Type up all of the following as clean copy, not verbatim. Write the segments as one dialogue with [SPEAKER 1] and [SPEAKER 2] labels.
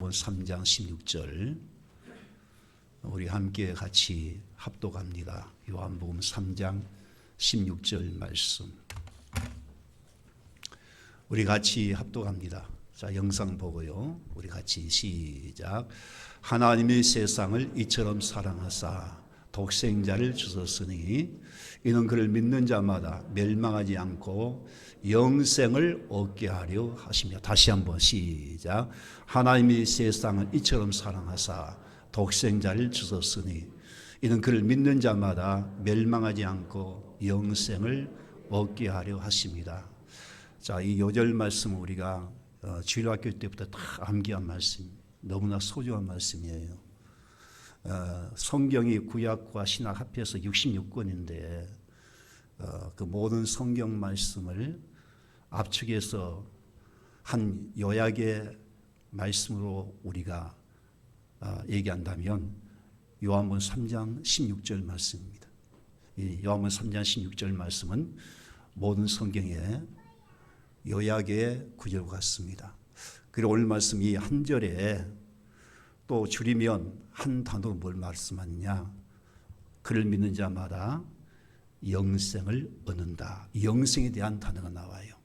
[SPEAKER 1] 요한복음 3장 16절 우리 함께 같이 합독합니다. 요한복음 3장 16절 말씀 우리 같이 합독합니다. 자, 영상 보고요. 우리 같이 시작. 하나님이 세상을 이처럼 사랑하사 독생자를 주셨으니 이는 그를 믿는 자마다 멸망하지 않고 영생을 얻게 하려 하시며. 다시 한번 시작. 하나님이 세상을 이처럼 사랑하사 독생자를 주셨으니 이는 그를 믿는 자마다 멸망하지 않고 영생을 얻게 하려 하십니다. 자, 이 요절 말씀 우리가 주일학교 때부터 다 암기한 말씀, 너무나 소중한 말씀이에요. 성경이 구약과 신약 합해서 66권인데 그 모든 성경 말씀을 압축해서 한 요약의 말씀으로 우리가 얘기한다면 요한복음 3장 16절 말씀입니다. 이 요한복음 3장 16절 말씀은 모든 성경의 요약의 구절 같습니다. 그리고 오늘 말씀 이 한 절에 또 줄이면 한 단어로 뭘 말씀하느냐? 그를 믿는 자마다 영생을 얻는다. 영생에 대한 단어가 나와요.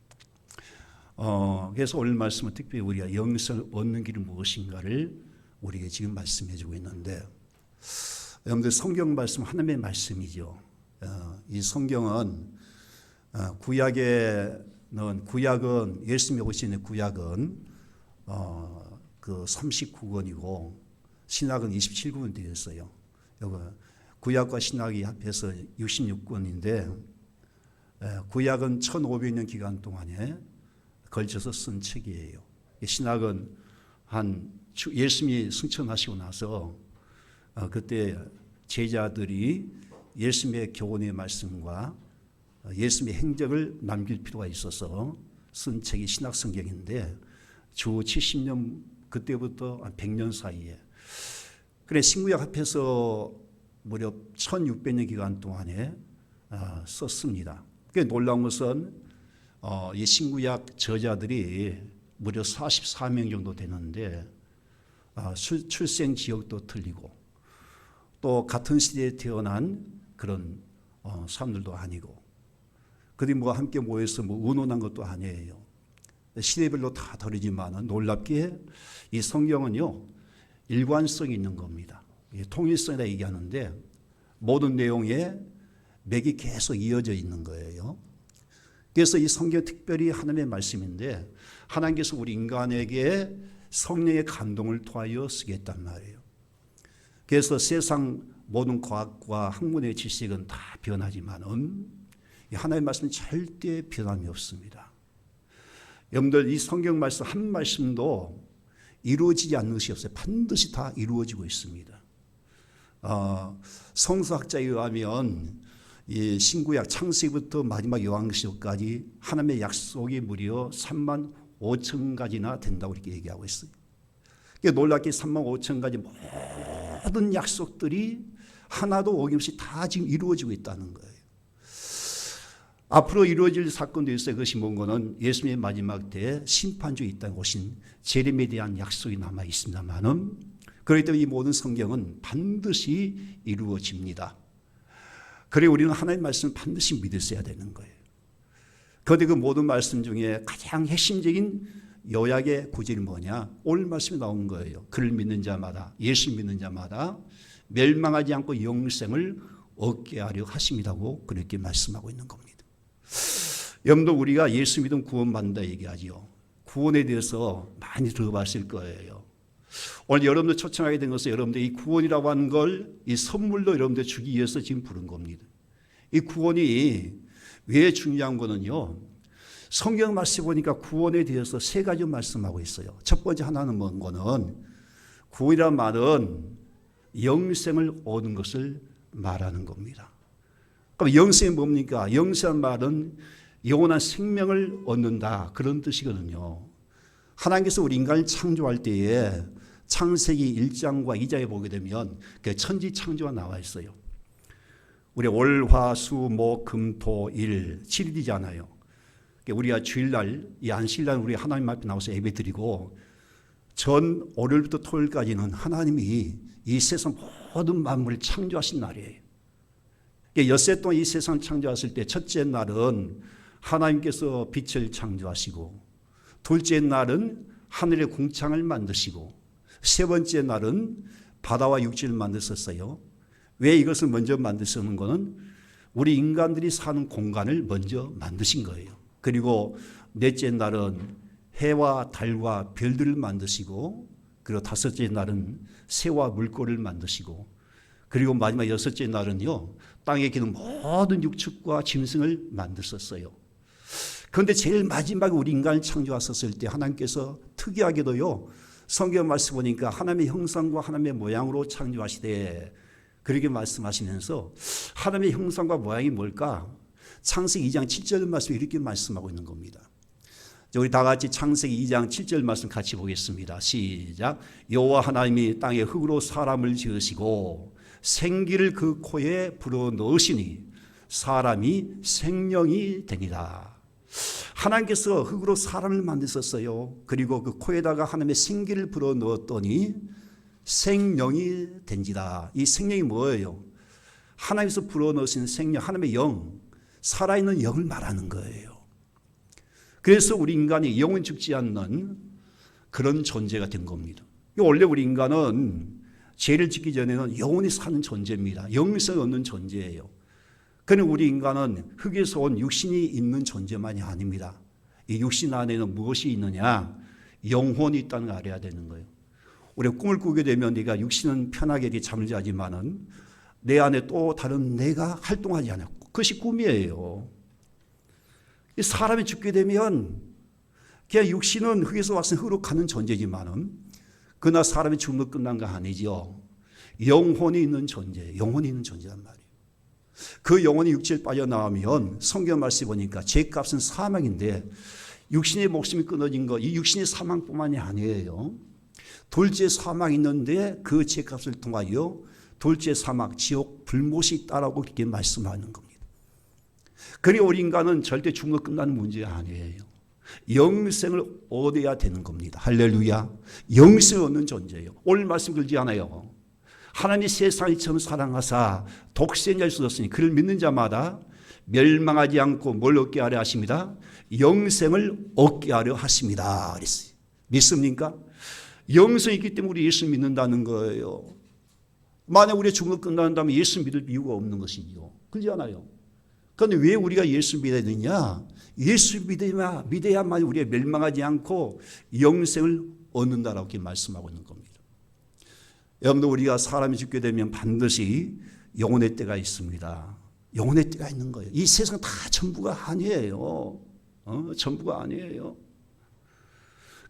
[SPEAKER 1] 그래서 오늘 말씀은 특별히 우리가 영생을 얻는 길이 무엇인가를 우리에게 지금 말씀해 주고 있는데, 여러분들 성경 말씀 하나님의 말씀이죠. 이 성경은 구약은 예수님이 오신 구약은 그 39권이고 신약은 27권이 되었어요. 구약과 신약이 합해서 66권인데 구약은 1500년 기간 동안에 걸쳐서 쓴 책이에요. 신약은 예수님이 승천하시고 나서 그때 제자들이 예수님의 교훈의 말씀과 예수님의 행적을 남길 필요가 있어서 쓴 책이 신약 성경인데 주 70년 그때부터 100년 사이에 그래 신구약 합해서 무려 1600년 기간 동안에 썼습니다. 꽤 놀라운 것은 이 신구약 저자들이 무려 44명 정도 되는데 출생 지역도 틀리고 또 같은 시대에 태어난 그런 사람들도 아니고 그들이 함께 모여서 의논한 것도 아니에요. 시대별로 다 다르지만 놀랍게 이 성경은요 일관성이 있는 겁니다. 통일성이라 얘기하는데 모든 내용에 맥이 계속 이어져 있는 거예요. 그래서 이 성경 특별히 하나님의 말씀인데 하나님께서 우리 인간에게 성령의 감동을 통하여 쓰겠단 말이에요. 그래서 세상 모든 과학과 학문의 지식은 다 변하지만은 하나님의 말씀은 절대 변함이 없습니다. 여러분들 이 성경 말씀 한 말씀도 이루어지지 않는 것이 없어요. 반드시 다 이루어지고 있습니다. 성서학자에 의하면 이 신구약 창세기부터 마지막 요한계시록까지 하나님의 약속이 무려 3만 5천 가지나 된다고 이렇게 얘기하고 있어요. 놀랍게 3만 5천 가지 모든 약속들이 하나도 어김없이 다 지금 이루어지고 있다는 거예요. 앞으로 이루어질 사건도 있어요. 그것이 뭔가는 예수님의 마지막 때에 심판주에 있다는 것인 재림에 대한 약속이 남아 있습니다만은 그렇기 때문에 이 모든 성경은 반드시 이루어집니다. 그래 우리는 하나님의 말씀을 반드시 믿으셔야 되는 거예요. 그런데 그 모든 말씀 중에 가장 핵심적인 요약의 구절이 뭐냐? 오늘 말씀이 나온 거예요. 그를 믿는 자마다, 예수 믿는 자마다 멸망하지 않고 영생을 얻게 하려 하심이라고 그렇게 말씀하고 있는 겁니다. 여러분도 우리가 예수 믿으면 구원받는다 얘기하죠. 구원에 대해서 많이 들어봤을 거예요. 오늘 여러분들 초청하게 된 것은 여러분들 이 구원이라고 하는 걸 이 선물로 여러분들 주기 위해서 지금 부른 겁니다. 이 구원이 왜 중요한 거는요. 성경 말씀 보니까 구원에 대해서 세 가지 말씀하고 있어요. 첫 번째 하나는 뭔 거는 구원이란 말은 영생을 얻는 것을 말하는 겁니다. 그럼 영생이 뭡니까? 영생한 말은 영원한 생명을 얻는다 그런 뜻이거든요. 하나님께서 우리 인간을 창조할 때에 창세기 1장과 2장에 보게 되면 그 천지 창조가 나와 있어요. 우리 월, 화, 수, 목, 금, 토, 일 7일이잖아요. 우리가 주일날 이 안식일날 우리 하나님 앞에 나와서 예배드리고 전 월요일부터 토요일까지는 하나님이 이 세상 모든 만물을 창조하신 날이에요. 엿새 동안 이 세상을 창조하실 때 첫째 날은 하나님께서 빛을 창조하시고, 둘째 날은 하늘의 궁창을 만드시고, 세 번째 날은 바다와 육지를 만드셨어요. 왜 이것을 먼저 만드시는 거는 우리 인간들이 사는 공간을 먼저 만드신 거예요. 그리고 넷째 날은 해와 달과 별들을 만드시고, 그리고 다섯째 날은 새와 물고기를 만드시고, 그리고 마지막 여섯째 날은요, 땅에 기는 모든 육축과 짐승을 만드셨어요. 그런데 제일 마지막에 우리 인간을 창조하셨을 때 하나님께서 특이하게도요, 성경 말씀 보니까 하나님의 형상과 하나님의 모양으로 창조하시되, 그렇게 말씀하시면서 하나님의 형상과 모양이 뭘까? 창세기 2장 7절 말씀 이렇게 말씀하고 있는 겁니다. 우리 다 같이 창세기 2장 7절 말씀 같이 보겠습니다. 시작. 여호와 하나님이 땅에 흙으로 사람을 지으시고 생기를 그 코에 불어넣으시니 사람이 생명이 되니라. 하나님께서 흙으로 사람을 만드셨어요. 그리고 그 코에다가 하나님의 생기를 불어넣었더니 생명이 된지다. 이 생명이 뭐예요? 하나님께서 불어넣으신 생명, 하나님의 영, 살아있는 영을 말하는 거예요. 그래서 우리 인간이 영은 죽지 않는 그런 존재가 된 겁니다. 원래 우리 인간은 죄를 짓기 전에는 영원히 사는 존재입니다. 영성 없는 존재예요. 그런데 우리 인간은 흙에서 온 육신이 있는 존재만이 아닙니다. 이 육신 안에는 무엇이 있느냐? 영혼이 있다는 걸 알아야 되는 거예요. 우리가 꿈을 꾸게 되면 네가 육신은 편하게 잠을 자지만은 내 안에 또 다른 내가 활동하지 않아요. 그것이 꿈이에요. 사람이 죽게 되면 그냥 육신은 흙에서 왔으니 흙으로 가는 존재지만은 그러나 사람이 죽음으로 끝난 거 아니죠. 영혼이 있는 존재, 영혼이 있는 존재란 말이에요. 그 영혼이 육체에 빠져나오면 성경 말씀 보니까 죄값은 사망인데 육신의 목숨이 끊어진 거, 이 육신의 사망뿐만이 아니에요. 둘째 사망이 있는데 그 죄값을 통하여 둘째 사망, 지옥, 불못이 있다라고 그렇게 말씀하는 겁니다. 그러니 우리 인간은 절대 죽음으로 끝나는 문제가 아니에요. 영생을 얻어야 되는 겁니다. 할렐루야. 영생을 얻는 존재예요. 오늘 말씀 그러지 않아요. 하나님이 세상을 처음 사랑하사 독생자를 주셨으니 그를 믿는 자마다 멸망하지 않고 뭘 얻게 하려 하십니다. 영생을 얻게 하려 하십니다. 그랬어요. 믿습니까? 영생이 있기 때문에 우리 예수 믿는다는 거예요. 만약 우리가 죽음으로 끝난다면 예수 믿을 이유가 없는 것이죠. 그렇지 않아요? 그런데 왜 우리가 예수 믿어야 되냐? 예수 믿어야만 우리가 멸망하지 않고 영생을 얻는다라고 이렇게 말씀하고 있는 겁니다. 여러분들, 우리가 사람이 죽게 되면 반드시 영혼의 때가 있습니다. 영혼의 때가 있는 거예요. 이 세상 다 전부가 아니에요. 전부가 아니에요.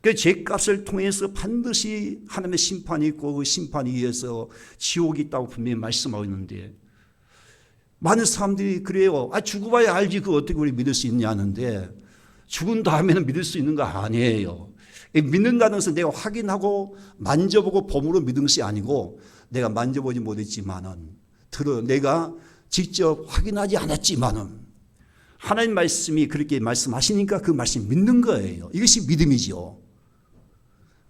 [SPEAKER 1] 그 죄값을 통해서 반드시 하나님의 심판이 있고 그 심판에 의해서 지옥이 있다고 분명히 말씀하고 있는데, 많은 사람들이 그래요. 죽어봐야 알지 그거 어떻게 우리 믿을 수 있냐 하는데, 죽은 다음에는 믿을 수 있는 거 아니에요. 믿는다는 것은 내가 확인하고 만져보고 봄으로 믿은 것이 아니고, 내가 만져보지 못했지만은 내가 직접 확인하지 않았지만은 하나님 말씀이 그렇게 말씀하시니까 그 말씀 믿는 거예요. 이것이 믿음이죠.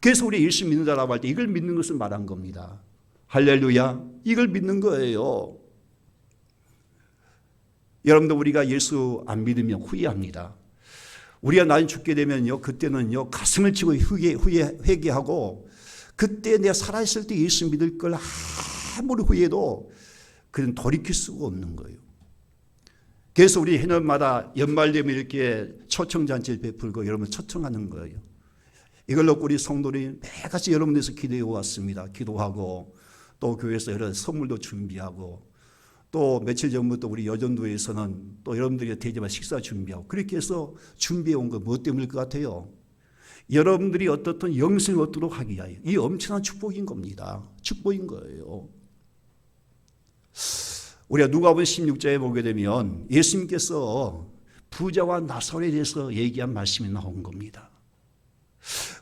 [SPEAKER 1] 그래서 우리 예수 믿는다라고 할 때 이걸 믿는 것을 말한 겁니다. 할렐루야. 이걸 믿는 거예요. 여러분들, 우리가 예수 안 믿으면 후회합니다. 우리가 나중에 죽게 되면요, 그때는요, 가슴을 치고 회개하고, 그때 내가 살아있을 때 예수 믿을 걸 아무리 후회해도 그는 돌이킬 수가 없는 거예요. 그래서 우리 해년마다 연말 되면 이렇게 초청잔치를 베풀고 여러분 초청하는 거예요. 이걸 놓고 우리 성도들이 매같이 여러분들에서 기도해 왔습니다. 기도하고 또 교회에서 여러 선물도 준비하고, 또 며칠 전부터 우리 여전도에서는 또 여러분들이 대접할 식사 준비하고, 그렇게 해서 준비해 온 거 뭐 때문일 것 같아요? 여러분들이 어떻든 영생을 얻도록 하기 위하여. 이 엄청난 축복인 겁니다. 축복인 거예요. 우리가 누가복음 16장에 보게 되면 예수님께서 부자와 나사로에 대해서 얘기한 말씀이 나온 겁니다.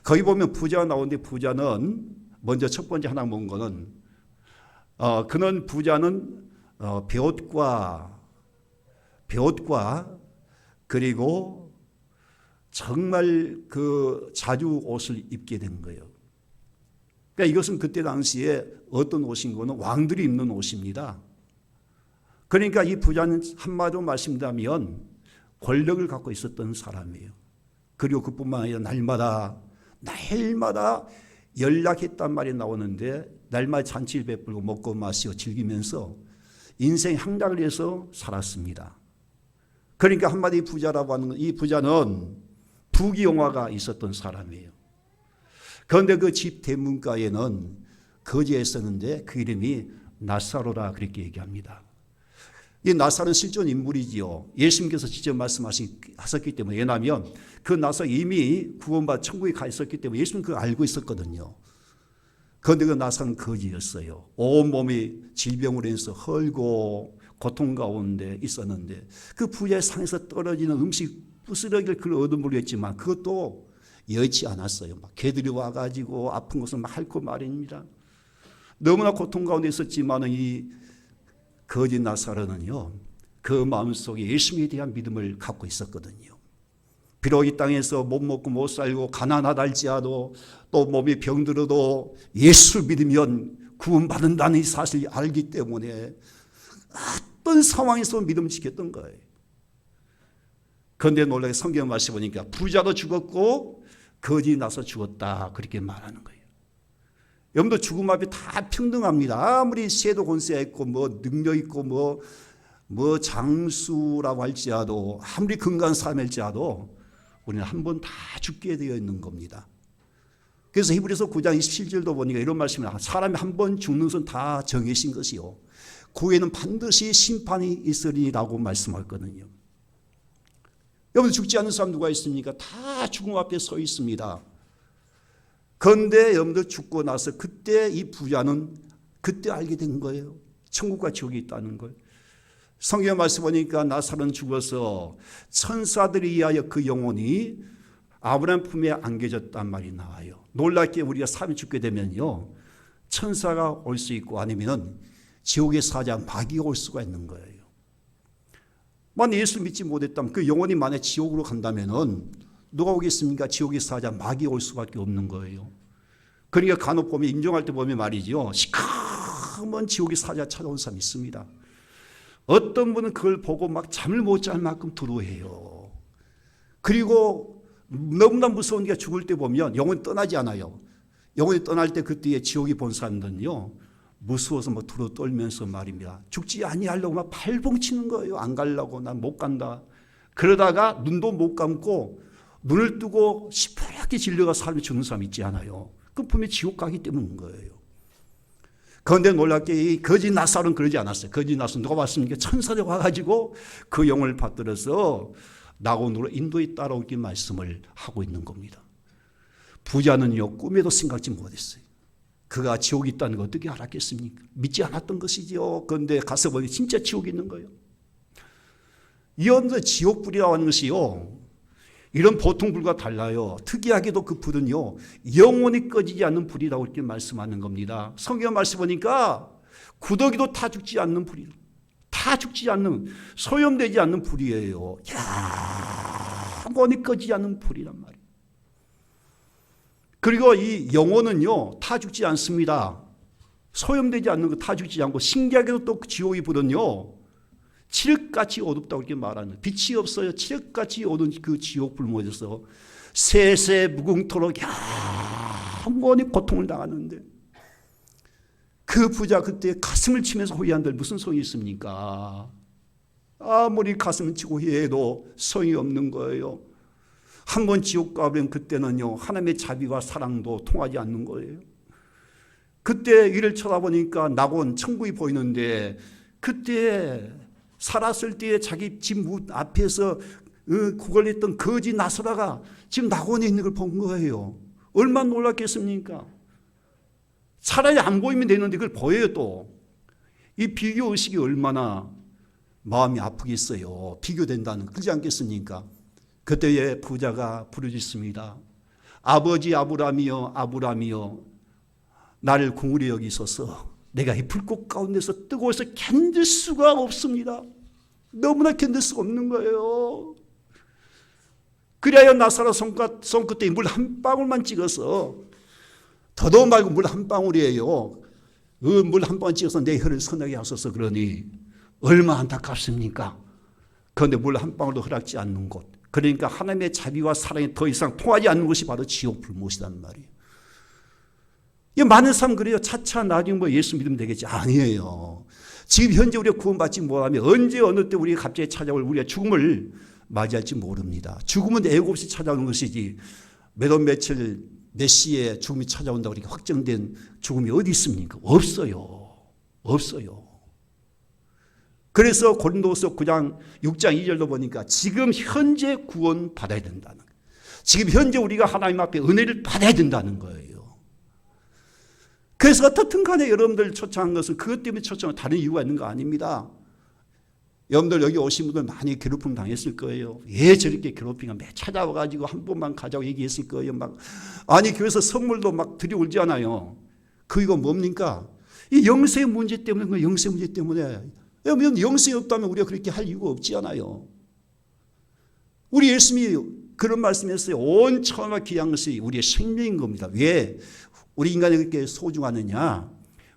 [SPEAKER 1] 거기 보면 부자가 나오는데, 부자는 먼저 첫 번째 하나 본 거는 그는 부자는 베옷과 그리고 정말 그 자주 옷을 입게 된 거예요. 그러니까 이것은 그때 당시에 어떤 옷인 거는 왕들이 입는 옷입니다. 그러니까 이 부자는 한마디로 말씀드리면 권력을 갖고 있었던 사람이에요. 그리고 그뿐만 아니라 날마다 연락했단 말이 나오는데 날마다 잔치를 베풀고 먹고 마시고 즐기면서 인생 향락을 위해서 살았습니다. 그러니까 한마디 부자라고 하는 건 이 부자는 부귀영화가 있었던 사람이에요. 그런데 그 집 대문가에는 거지가 있었는데 그 이름이 나사로라 그렇게 얘기합니다. 이 나사로는 실존 인물이지요. 예수님께서 직접 말씀하셨기 때문에. 왜냐하면 그 나사로 이미 구원받아 천국에 가 있었기 때문에 예수님은 그걸 알고 있었거든요. 그런데 그 나사로는 거지였어요. 온몸이 질병으로 인해서 헐고 고통 가운데 있었는데 그 부자의 상에서 떨어지는 음식 부스러기를 그를 얻어먹으려 했지만 그것도 여의치 않았어요. 막 개들이 와가지고 아픈 것을 막 핥고 말입니다. 너무나 고통 가운데 있었지만 이 거지 나사로는요, 그 마음속에 예수님에 대한 믿음을 갖고 있었거든요. 비록 이 땅에서 못 먹고 못 살고 가난하다 할지라도 또 몸이 병들어도 예수를 믿으면 구원받는다는 이 사실을 알기 때문에 어떤 상황에서 믿음을 지켰던 거예요. 그런데 놀라게 성경 말씀 보니까 부자도 죽었고 거지 나서 죽었다 그렇게 말하는 거예요. 여러분도 죽음 앞에 다 평등합니다. 아무리 세도 권세가 있고 뭐 능력 있고 뭐 장수라고 할지라도 아무리 건강한 삶일지라도 우리는 한 번 다 죽게 되어 있는 겁니다. 그래서 히브리서 9장 27절도 보니까 이런 말씀이 나와요. 사람이 한 번 죽는 것은 다 정해진 것이요 그 후에는 반드시 심판이 있으리라고 말씀하거든요. 여러분 죽지 않는 사람 누가 있습니까? 다 죽음 앞에 서 있습니다. 그런데 여러분들 죽고 나서 그때 이 부자는 그때 알게 된 거예요. 천국과 지옥이 있다는 걸. 성경 말씀 보니까 나사로는 죽어서 천사들에 의하여 그 영혼이 아브라함 품에 안겨졌단 말이 나와요. 놀랍게 우리가 삶이 죽게 되면요, 천사가 올 수 있고 아니면 지옥의 사자 마귀가 올 수가 있는 거예요. 만약 예수 믿지 못했다면 그 영혼이 만약 지옥으로 간다면은 누가 오겠습니까? 지옥의 사자 마귀가 올 수밖에 없는 거예요. 그러니까 간혹 보면 임종할 때 보면 말이죠, 시커먼 지옥의 사자 찾아온 사람이 있습니다. 어떤 분은 그걸 보고 막 잠을 못 잘 만큼 두려워해요. 그리고 너무나 무서운 게 죽을 때 보면 영혼이 떠나지 않아요. 영혼이 떠날 때 그때에 지옥이 본 사람들은요, 무서워서 막 두루 떨면서 말입니다. 죽지 아니하려고 막 발봉치는 거예요. 안 가려고, 난 못 간다. 그러다가 눈도 못 감고 눈을 뜨고 시퍼렇게 질려가 사람이 죽는 사람 있지 않아요. 그건 분명히 지옥 가기 때문인 거예요. 그런데 놀랍게 이 거지 나사로는 그러지 않았어요. 거지 나사로는 누가 봤습니까? 천사들이 와가지고 그 영혼을 받들어서 낙원으로 인도에 따라오기 말씀을 하고 있는 겁니다. 부자는요, 꿈에도 생각지 못했어요. 그가 지옥이 있다는 거 어떻게 알았겠습니까? 믿지 않았던 것이죠. 그런데 가서 보니 진짜 지옥이 있는 거예요. 이런 지옥불이라고 하는 것이요, 이런 보통 불과 달라요. 특이하게도 그 불은요, 영원히 꺼지지 않는 불이라고 이렇게 말씀하는 겁니다. 성경 말씀 보니까 구더기도 타 죽지 않는 불이에요. 다 죽지 않는, 소염되지 않는 불이에요. 영원히 꺼지지 않는 불이란 말이에요. 그리고 이 영혼은요, 타 죽지 않습니다. 소염되지 않는 거 타 죽지 않고, 신기하게도 또 지옥의 불은요, 칠흑같이 어둡다고 이렇게 말하는, 빛이 없어요. 칠흑같이 어두운 그 지옥 불모에서 세세 무궁토록 영원히 고통을 당하는데, 그 부자 그때 가슴을 치면서 호의한들 무슨 소용이 있습니까? 아무리 가슴을 치고 호의해도 소용이 없는 거예요. 한번 지옥 가면 그때는요, 하나님의 자비와 사랑도 통하지 않는 거예요. 그때 이를 쳐다보니까 낙원 천국이 보이는데, 그때 살았을 때에 자기 집 문 앞에서 구걸했던 거지 나사로가 지금 낙원에 있는 걸 본 거예요. 얼마나 놀랐겠습니까? 차라리 안 보이면 되는데 그걸 보여요. 또 이 비교 의식이 얼마나 마음이 아프겠어요. 비교된다는, 그렇지 않겠습니까? 그때의 부자가 부르짖습니다. 아버지 아브라함이여, 아브라함이여, 나를 긍휼히 여기소서. 내가 이 불꽃 가운데서 뜨거워서 견딜 수가 없습니다. 너무나 견딜 수가 없는 거예요. 그래야 나사로 손끝에 물 한 방울만 찍어서 더도 말고 물 한 방울이에요. 그 물 한 방울 찍어서 내 혀를 선하게 하소서 그러니 얼마나 안타깝습니까? 그런데 물 한 방울도 허락지 않는 곳. 그러니까 하나님의 자비와 사랑이 더 이상 통하지 않는 것이 바로 지옥 불못이란 말이에요. 이 많은 사람 그래요. 차차 나중에 뭐 예수 믿으면 되겠지. 아니에요. 지금 현재 우리가 구원받지 못하면 언제 어느 때 우리가 갑자기 찾아올 우리가 죽음을 맞이할지 모릅니다. 죽음은 예고 없이 찾아오는 것이지 몇 월 며칠 몇 시에 죽음이 찾아온다고 이렇게 확정된 죽음이 어디 있습니까? 없어요. 없어요. 그래서 고린도서 9장 6장 2절도 보니까 지금 현재 구원 받아야 된다는 거예요. 지금 현재 우리가 하나님 앞에 은혜를 받아야 된다는 거예요. 그래서 어떻든 간에 여러분들 초청한 것은 그것 때문에 초청한 다른 이유가 있는 거 아닙니다. 여러분들 여기 오신 분들 많이 괴롭힘 당했을 거예요. 왜 저렇게 괴롭히가 매 찾아와가지고 한 번만 가자고 얘기했을 거예요. 막 아니 교회에서 선물도 막 들이올잖아요. 그거 뭡니까? 이 영생 문제 때문에 그 영생 문제 때문에 여러분 영생이 없다면 우리가 그렇게 할 이유가 없지 않아요. 우리 예수님이 그런 말씀했어요. 온 천하가 귀한 것이 우리의 생명인 겁니다. 왜? 우리 인간이 그렇게 소중하느냐?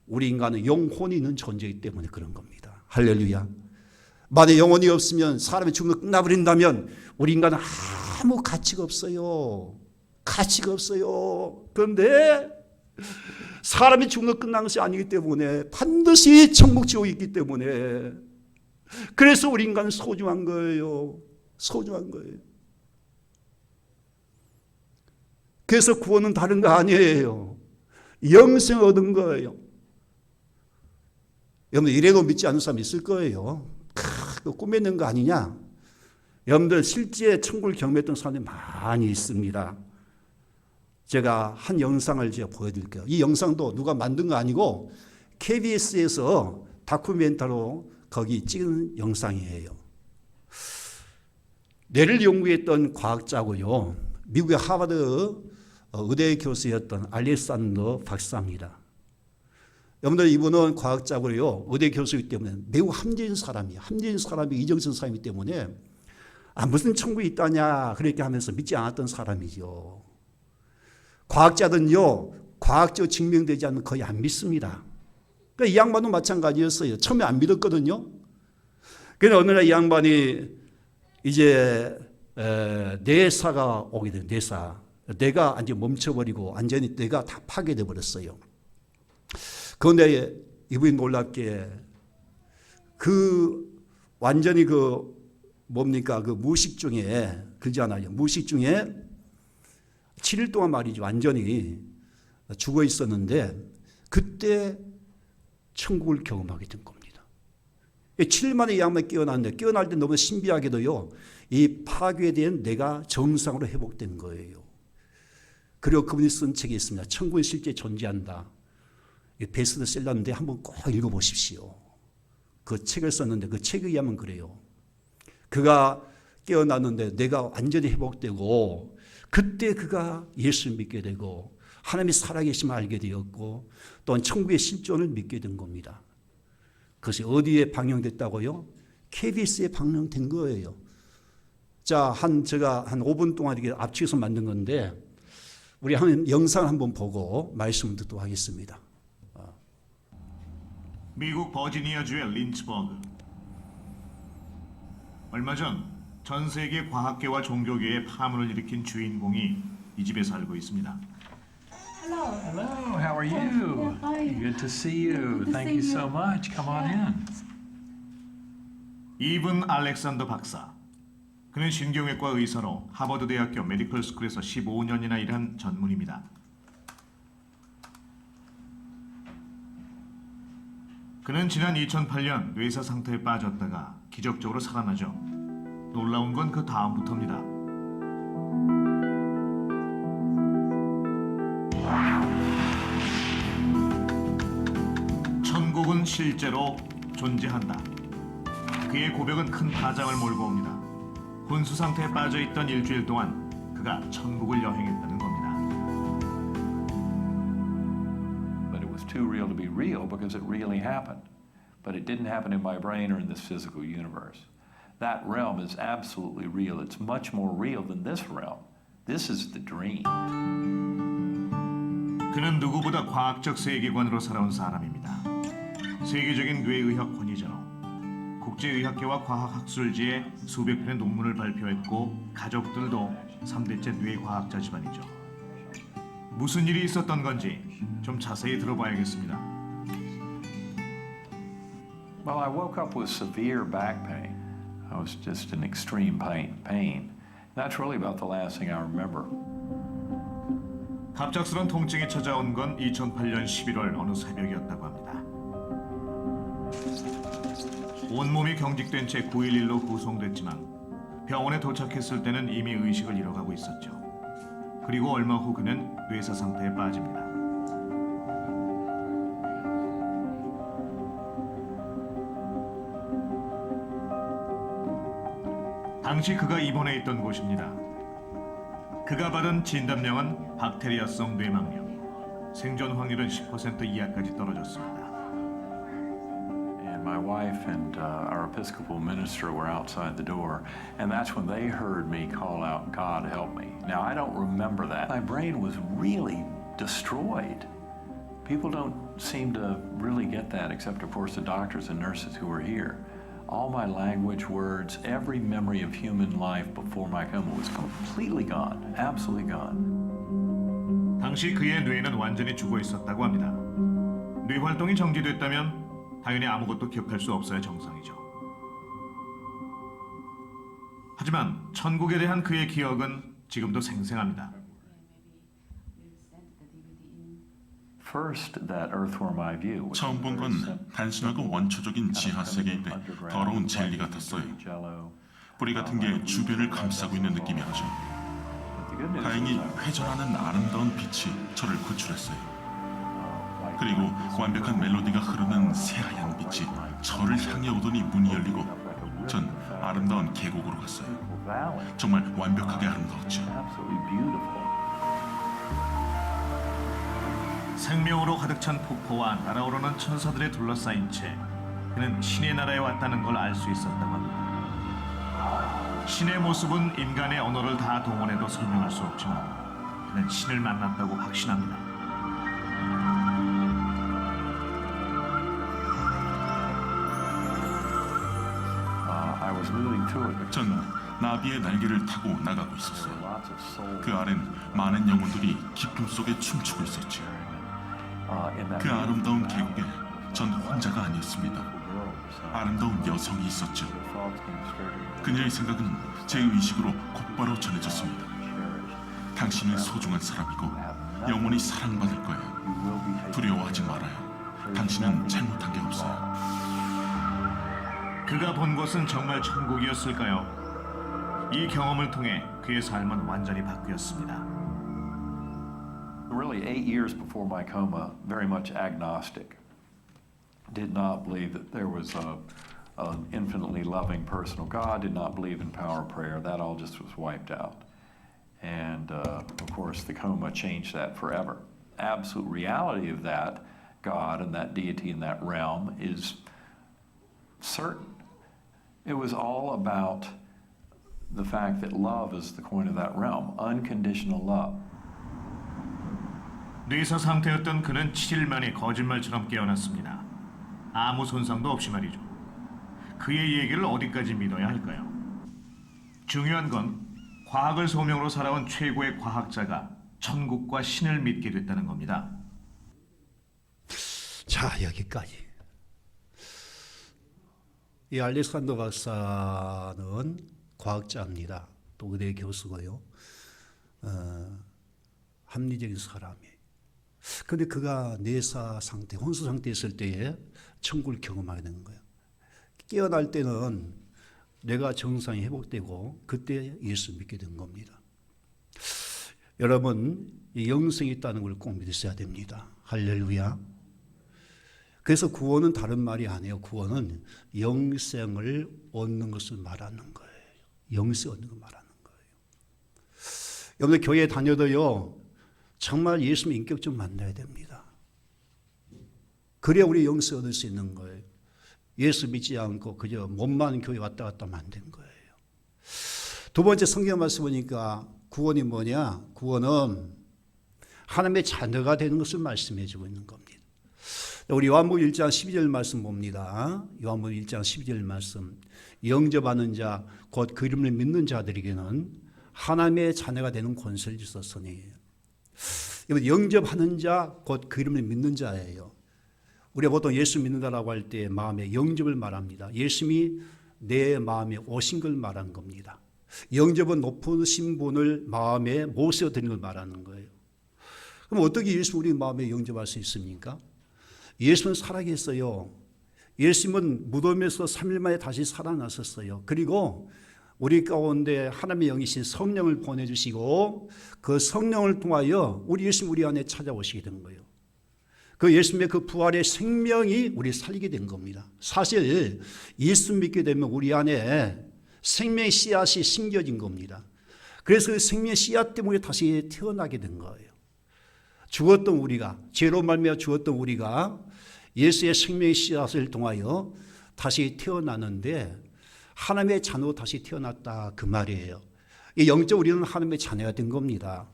[SPEAKER 1] 우리 인간은 영혼이 있는 존재이기 때문에 그런 겁니다. 할렐루야. 만약 영혼이 없으면 사람의 죽음을 끝나버린다면 우리 인간은 아무 가치가 없어요. 가치가 없어요. 그런데 사람이 죽음을 끝난 것이 아니기 때문에 반드시 천국 지옥이 있기 때문에 그래서 우리 인간은 소중한 거예요. 소중한 거예요. 그래서 구원은 다른 거 아니에요. 영생을 얻은 거예요. 여러분 이래도 믿지 않는 사람 있을 거예요. 꾸며낸 거 아니냐? 여러분들 실제 천국을 경험했던 사람들이 많이 있습니다. 제가 한 영상을 제가 보여드릴게요. 이 영상도 누가 만든 거 아니고 KBS에서 다큐멘터리로 거기 찍은 영상이에요. 뇌를 연구했던 과학자고요. 미국의 하버드 의대 교수였던 알렉산더 박사입니다. 여러분들 이분은 과학자고요. 의대 교수이기 때문에 매우 함정인 사람이에요. 함정인 사람이 이정선 사람이기 때문에 무슨 천국이 있다냐 그렇게 하면서 믿지 않았던 사람이죠. 과학자들은요. 과학적으로 증명되지 않으면 거의 안 믿습니다. 그러니까 이 양반도 마찬가지였어요. 처음에 안 믿었거든요. 그런데 어느 날 이 양반이 이제 뇌사가 오게 돼요. 뇌사. 뇌가 완전히 멈춰버리고 완전히 뇌가 다 파괴돼 버렸어요. 그런데 이분이 놀랍게 완전히 뭡니까 그 무식 중에 그잖아요. 무식 중에 7일 동안 말이죠. 완전히 죽어 있었는데 그때 천국을 경험하게 된 겁니다. 7일 만에 이 양반이 깨어났는데 깨어날 때 너무 신비하게도요. 이 파괴된 뇌가 정상으로 회복된 거예요. 그리고 그분이 쓴 책이 있습니다. 천국이 실제 존재한다. 베스트셀러인데 한번 꼭 읽어보십시오. 그 책을 썼는데 그 책에 의하면 그래요. 그가 깨어났는데 뇌가 완전히 회복되고 그때 그가 예수를 믿게 되고 하나님이 살아계심을 알게 되었고 또한 천국의 실존을 믿게 된 겁니다. 그것이 어디에 방영됐다고요? KBS에 방영된 거예요. 자, 제가 한 5분 동안 이렇게 압축해서 만든 건데 우리 한 영상을 한번 보고 말씀을 듣도록 하겠습니다.
[SPEAKER 2] 미국 버지니아주의 린츠버그. 얼마 전 전 세계 과학계와 종교계에 파문을 일으킨 주인공이 이 집에 살고 있습니다.
[SPEAKER 3] Hello.
[SPEAKER 4] Hello, how are you?
[SPEAKER 3] Yeah, fine.
[SPEAKER 4] Good to see you.
[SPEAKER 3] Good to
[SPEAKER 4] Thank
[SPEAKER 3] see
[SPEAKER 4] you so
[SPEAKER 3] you.
[SPEAKER 4] much. Come on in.
[SPEAKER 2] 이븐 알렉산더 박사. 그는 신경외과 의사로 하버드 대학교 메디컬 스쿨에서 15년이나 일한 전문입니다. 그는 지난 2008년 뇌사 상태에 빠졌다가 기적적으로 살아나죠. 놀라운 건 그 다음부터입니다. 천국은 실제로 존재한다. 그의 고백은 큰 파장을 몰고 옵니다. 혼수 상태에 빠져있던 일주일 동안 그가 천국을 여행했다는 겁니다.
[SPEAKER 4] But it was too real to be real because it really happened. But it didn't happen in my brain or in this physical universe. That realm is absolutely real. It's much more real than this realm. This is the dream.
[SPEAKER 2] 그는 누구보다 과학적 세계관으로 살아온 사람입니다. 세계적인 뇌의학 권위자로 국제의학계와 과학학술지에 수백 편의 논문을 발표했고 가족들도 3대째 뇌과학자 집안이죠. 무슨 일이 있었던 건지 좀 자세히 들어봐야겠습니다.
[SPEAKER 4] Well, I woke up with severe back pain. I was just in extreme pain. That's really about the last thing I remember.
[SPEAKER 2] 갑작스런 통증이 찾아온 건 2008년 11월 어느 새벽이었다고 합니다. 온몸이 경직된 채 911로 구송됐지만 병원에 도착했을 때는 이미 의식을 잃어가고 있었죠. 그리고 얼마 후 그는 뇌사 상태에 빠집니다. 당시 그가 입원해 있던 곳입니다. 그가 받은 진단명은 박테리아성 뇌망령. 생존 확률은 10% 이하까지 떨어졌습니다.
[SPEAKER 4] And my wife and our Episcopal minister were outside the door, and that's when they heard me call out, "God help me." Now, I don't remember that. My brain was really destroyed. People don't seem to really get that, except, of course, the doctors and nurses who were here. All my language, words, every memory of human life before my coma was completely gone, absolutely gone.
[SPEAKER 2] 당시 그의 뇌는 완전히 죽어 있었다고 합니다. 뇌 활동이 정지됐다면 당연히 아무것도 기억할 수 없어야 정상이죠. 하지만 천국에 대한 그의 기억은 지금도 생생합니다.
[SPEAKER 4] First, that earthworm eye view.
[SPEAKER 3] 처음 본 건 단순하고 원초적인 지하 세계인데 더러운 젤리 같았어요. 뿌리 같은 게 주변을 감싸고 있는 느낌이었죠. 다행히 회전하는 아름다운 빛이 저를 구출했어요. 그리고 완벽한 멜로디가 흐르는 새하얀 빛이 저를 향해 오더니 문이 열리고 전 아름다운 계곡으로 갔어요. 정말 완벽하게 아름다웠죠.
[SPEAKER 2] 생명으로 가득 찬 폭포와 날아오르는 천사들에 둘러싸인 채 그는 신의 나라에 왔다는 걸 알 수 있었다고 합니다. 신의 모습은 인간의 언어를 다 동원해도 설명할 수 없지만 그는 신을 만났다고 확신합니다.
[SPEAKER 3] 전 나비의 날개를 타고 나가고 있었어요. 그 아래는 많은 영혼들이 기쁨 속에 춤추고 있었죠. 그 아름다운 계곡에 전 혼자가 아니었습니다. 아름다운 여성이 있었죠. 그녀의 생각은 제 의식으로 곧바로 전해졌습니다. 당신은 소중한 사람이고 영원히 사랑받을 거예요. 두려워하지 말아요. 당신은 잘못한 게 없어요.
[SPEAKER 2] 그가 본 곳은 정말 천국이었을까요? 이 경험을 통해 그의 삶은 완전히 바뀌었습니다.
[SPEAKER 4] Really, 8 years before my coma, very much agnostic. Did not believe that there was an infinitely loving personal God. Did not believe in power of prayer. That all just was wiped out. And of course, the coma changed that forever. Absolute reality of that God and that deity in that realm is certain. It was all about the fact that love is the coin of that realm, unconditional love.
[SPEAKER 2] 뇌사 상태였던 그는 7일 만에 거짓말처럼 깨어났습니다. 아무 손상도 없이 말이죠. 그의 얘기를 어디까지 믿어야 할까요? 중요한 건 과학을 소명으로 살아온 최고의 과학자가 천국과 신을 믿게 됐다는 겁니다.
[SPEAKER 1] 자, 여기까지. 이 알렉산더 박사는 과학자입니다. 또 의대 교수고요. 합리적인 사람이에요. 근데 그가 뇌사 상태, 혼수 상태에 있을 때에 천국을 경험하게 되는 거예요. 깨어날 때는 뇌가 정상이 회복되고 그때 예수 믿게 된 겁니다. 여러분, 이 영생이 있다는 걸 꼭 믿으셔야 됩니다. 할렐루야. 그래서 구원은 다른 말이 아니에요. 구원은 영생을 얻는 것을 말하는 거예요. 영생 얻는 걸 말하는 거예요. 여러분들 교회 다녀도요, 정말 예수님 인격 좀 만나야 됩니다. 그래야 우리 영생 얻을 수 있는 거예요. 예수 믿지 않고 그저 몸만 교회 왔다 갔다 하면 안 되는 거예요. 두 번째 성경 말씀 보니까 구원이 뭐냐? 구원은 하나님의 자녀가 되는 것을 말씀해 주고 있는 겁니다. 우리 요한복음 1장 12절 말씀 봅니다. 요한복음 1장 12절 말씀. 영접하는 자 곧 그 이름을 믿는 자들에게는 하나님의 자녀가 되는 권세를 주셨으니. 이번 영접하는 자 곧 그 이름을 믿는 자예요. 우리가 보통 예수 믿는다라고 할 때 마음에 영접을 말합니다. 예수님이 내 마음에 오신 걸 말한 겁니다. 영접은 높으신 분을 마음에 모셔드리는 걸 말하는 거예요. 그럼 어떻게 예수 우리 마음에 영접할 수 있습니까? 예수는 살아계셨어요. 예수님은 무덤에서 3일 만에 다시 살아나셨어요. 그리고 우리 가운데 하나님의 영이신 성령을 보내주시고 그 성령을 통하여 우리 예수님 우리 안에 찾아오시게 된 거예요. 그 예수님의 그 부활의 생명이 우리 살리게 된 겁니다. 사실 예수 믿게 되면 우리 안에 생명의 씨앗이 심겨진 겁니다. 그래서 그 생명의 씨앗 때문에 다시 태어나게 된 거예요. 죽었던 우리가, 죄로 말미암아 죽었던 우리가 예수의 생명의 씨앗을 통하여 다시 태어나는데 하나님의 자녀로 다시 태어났다 그 말이에요. 이 영적 우리는 하나님의 자녀가 된 겁니다.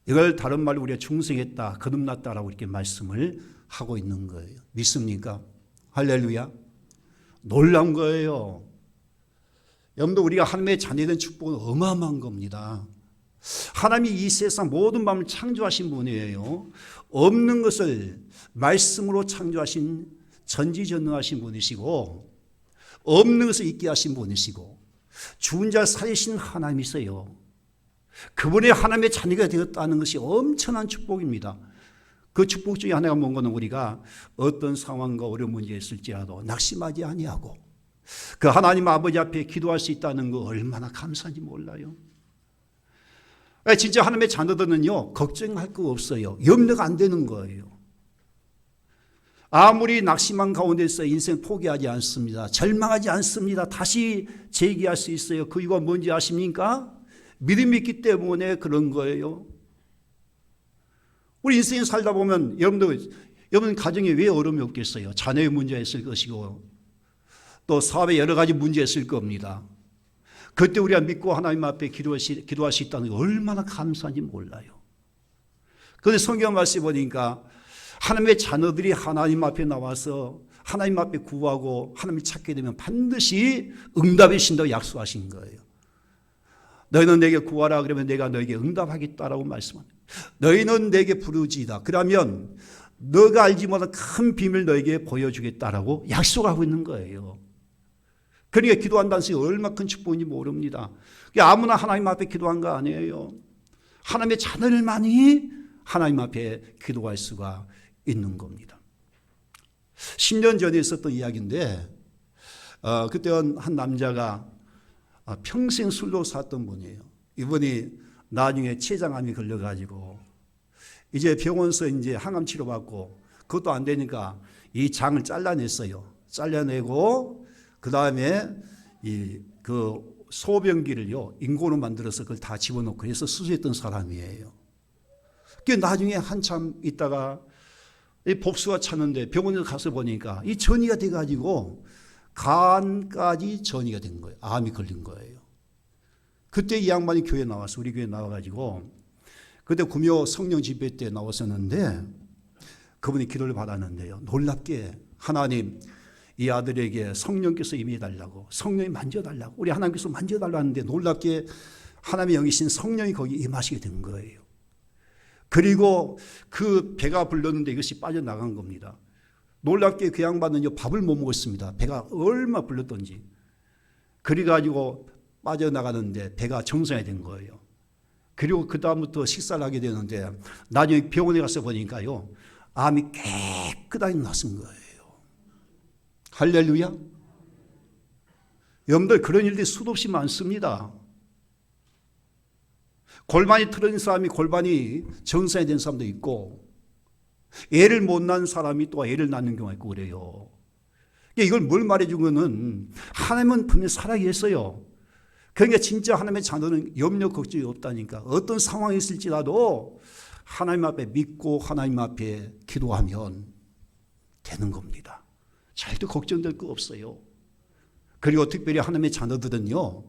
[SPEAKER 1] 이걸 다른 말로 우리가 중생했다, 거듭났다라고 이렇게 말씀을 하고 있는 거예요. 믿습니까? 할렐루야. 놀라운 거예요. 여러분도 우리가 하나님의 자녀된 축복은 어마어마한 겁니다. 하나님이 이 세상 모든 마음을 창조하신 분이에요. 없는 것을 말씀으로 창조하신 전지전능하신 분이시고 없는 것을 있게 하신 분이시고 죽은 자 살리신 하나님이세요. 그분의 하나님의 자녀가 되었다는 것이 엄청난 축복입니다. 그 축복 중에 하나가 뭔가는 우리가 어떤 상황과 어려운 문제가 있을지라도 낙심하지 아니하고 그 하나님 아버지 앞에 기도할 수 있다는 거 얼마나 감사한지 몰라요. 진짜 하나님의 자녀들은요 걱정할 거 없어요. 염려가 안 되는 거예요. 아무리 낙심한 가운데서 인생 포기하지 않습니다. 절망하지 않습니다. 다시 재기할 수 있어요. 그 이유가 뭔지 아십니까? 믿음이 있기 때문에 그런 거예요. 우리 인생 살다 보면 여러분 가정에 왜 어려움이 없겠어요? 자녀의 문제가 있을 것이고 또 사업에 여러 가지 문제가 있을 겁니다. 그때 우리가 믿고 하나님 앞에 기도할 수 있다는 게 얼마나 감사한지 몰라요. 그런데 성경 말씀 보니까 하나님의 자녀들이 하나님 앞에 나와서 하나님 앞에 구하고 하나님을 찾게 되면 반드시 응답해 주신다고 약속하신 거예요. 너희는 내게 구하라 그러면 내가 너에게 응답하겠다라고 말씀합니다. 너희는 내게 부르지이다. 그러면 너가 알지 못한 큰 비밀 너에게 보여주겠다라고 약속하고 있는 거예요. 그러니까 기도한다는 것이 얼마나 큰 축복인지 모릅니다. 아무나 하나님 앞에 기도한 거 아니에요. 하나님의 자녀들만이 하나님 앞에 기도할 수가 있는 겁니다. 10년 전에 있었던 이야기인데 그때 한 남자가 평생 술로 살았던 분이에요. 이분이 나중에 췌장암이 걸려가지고 이제 병원에서 이제 항암 치료받고 그것도 안 되니까 이 장을 잘라냈어요. 잘라내고 그 다음에 그 소변기를요 인공으로 만들어서 그걸 다 집어넣고 해서 수술했던 사람이에요. 그 나중에 한참 있다가 이 복수가 찼는데 병원에 가서 보니까 이 전이가 돼가지고 간까지 전이가 된 거예요. 암이 걸린 거예요. 그때 이 양반이 교회 나왔어. 우리 교회 나와가지고 그때 구묘 성령 집회 때 나왔었는데 그분이 기도를 받았는데요. 놀랍게 하나님 이 아들에게 성령께서 임해달라고 성령이 만져달라고 우리 하나님께서 만져달라는데 놀랍게 하나님의 영이신 성령이 거기 임하시게 된 거예요. 그리고 그 배가 불렀는데 이것이 빠져나간 겁니다. 놀랍게 그 양반은 밥을 못 먹었습니다. 배가 얼마나 불렀던지. 그래가지고 빠져나가는데 배가 정상이 된 거예요. 그리고 그 다음부터 식사를 하게 되는데 나중에 병원에 가서 보니까요. 암이 깨끗하게 났은 거예요. 할렐루야. 여러분들 그런 일들이 수도 없이 많습니다. 골반이 틀어진 사람이 골반이 정상이 된 사람도 있고 애를 못 낳은 사람이 또 애를 낳는 경우가 있고 그래요. 이걸 뭘 말해준 거는 하나님은 분명히 살아계셨어요. 그러니까 진짜 하나님의 자녀는 염려 걱정이 없다니까. 어떤 상황이 있을지라도 하나님 앞에 믿고 하나님 앞에 기도하면 되는 겁니다. 절대 걱정될 거 없어요. 그리고 특별히 하나님의 자녀들은요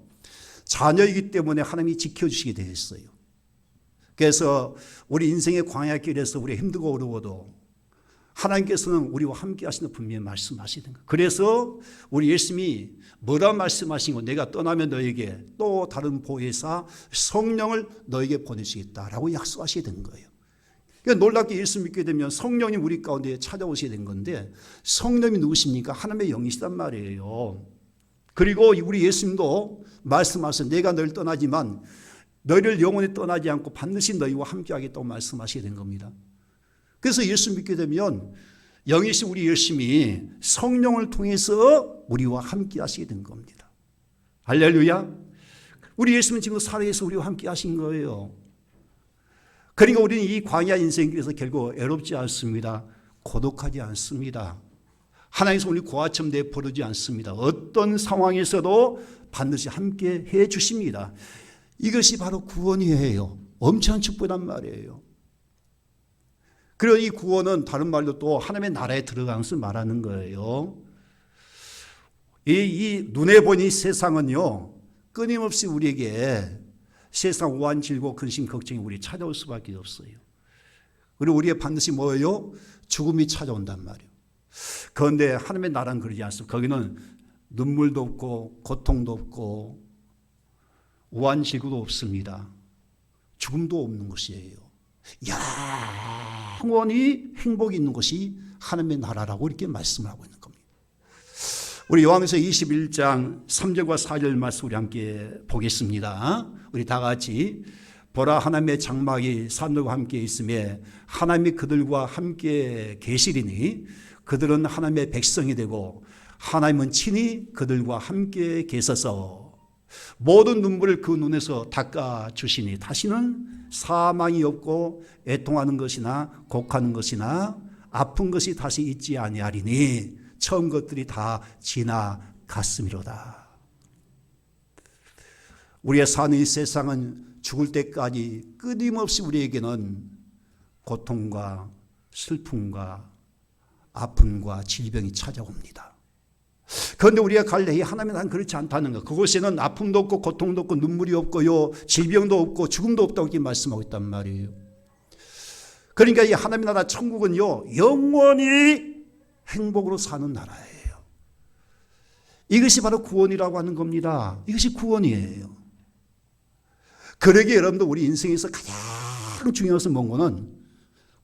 [SPEAKER 1] 자녀이기 때문에 하나님이 지켜주시게 되어 있어요. 그래서 우리 인생의 광야길에서 우리 힘들고 어려워도 하나님께서는 우리와 함께 하시는 분명히 말씀하시는 거예요. 그래서 우리 예수님이 뭐라 말씀하신 거, 내가 떠나면 너에게 또 다른 보혜사 성령을 너에게 보내주겠다라고 약속하시게 된 거예요. 그러니까 놀랍게 예수 믿게 되면 성령님 우리 가운데 찾아오시게 된 건데, 성령이 누구십니까? 하나님의 영이시단 말이에요. 그리고 우리 예수님도 말씀하셔서 내가 너를 떠나지만 너희를 영원히 떠나지 않고 반드시 너희와 함께 하겠다고 말씀하시게 된 겁니다. 그래서 예수 믿게 되면 영이신 우리 예수님이 성령을 통해서 우리와 함께 하시게 된 겁니다. 할렐루야. 우리 예수님은 지금 살아계셔서 우리와 함께 하신 거예요. 그러니까 우리는 이 광야 인생길에서 결국 외롭지 않습니다. 고독하지 않습니다. 하나님께서 우리 고아처럼 내버리지 않습니다. 어떤 상황에서도 반드시 함께 해 주십니다. 이것이 바로 구원이에요. 엄청난 축복이란 말이에요. 그리고 이 구원은 다른 말로 또 하나님의 나라에 들어가는 것을 말하는 거예요. 이 눈에 보니 세상은요, 끊임없이 우리에게 세상 우한 질고 근심 걱정이 우리 찾아올 수밖에 없어요. 그리고 우리의 반드시 뭐예요? 죽음이 찾아온단 말이에요. 그런데 하나님의 나라는 그러지 않습니다. 거기는 눈물도 없고 고통도 없고 우한 질고도 없습니다. 죽음도 없는 것이에요. 영원히 행복이 있는 것이 하나님의 나라라고 이렇게 말씀을 하고 있는 겁니다. 우리 요한계시록 21장 3절과 4절 말씀 우리 함께 보겠습니다. 우리 다 같이 보라 하나님의 장막이 사람들과 함께 있으며 하나님이 그들과 함께 계시리니 그들은 하나님의 백성이 되고 하나님은 친히 그들과 함께 계셔서 모든 눈물을 그 눈에서 닦아주시니 다시는 사망이 없고 애통하는 것이나 곡하는 것이나 아픈 것이 다시 있지 아니하리니 처음 것들이 다 지나갔음이로다. 우리의 사는 이 세상은 죽을 때까지 끊임없이 우리에게는 고통과 슬픔과 아픔과 질병이 찾아옵니다. 그런데 우리가 갈래 하나님의 나라는 그렇지 않다는 것. 그곳에는 아픔도 없고 고통도 없고 눈물이 없고요, 질병도 없고 죽음도 없다고 이렇게 말씀하고 있단 말이에요. 그러니까 이 하나님의 나라 천국은요, 영원히 행복으로 사는 나라예요. 이것이 바로 구원이라고 하는 겁니다. 이것이 구원이에요. 그러기에 여러분들 우리 인생에서 가장 중요한 것은 뭔가는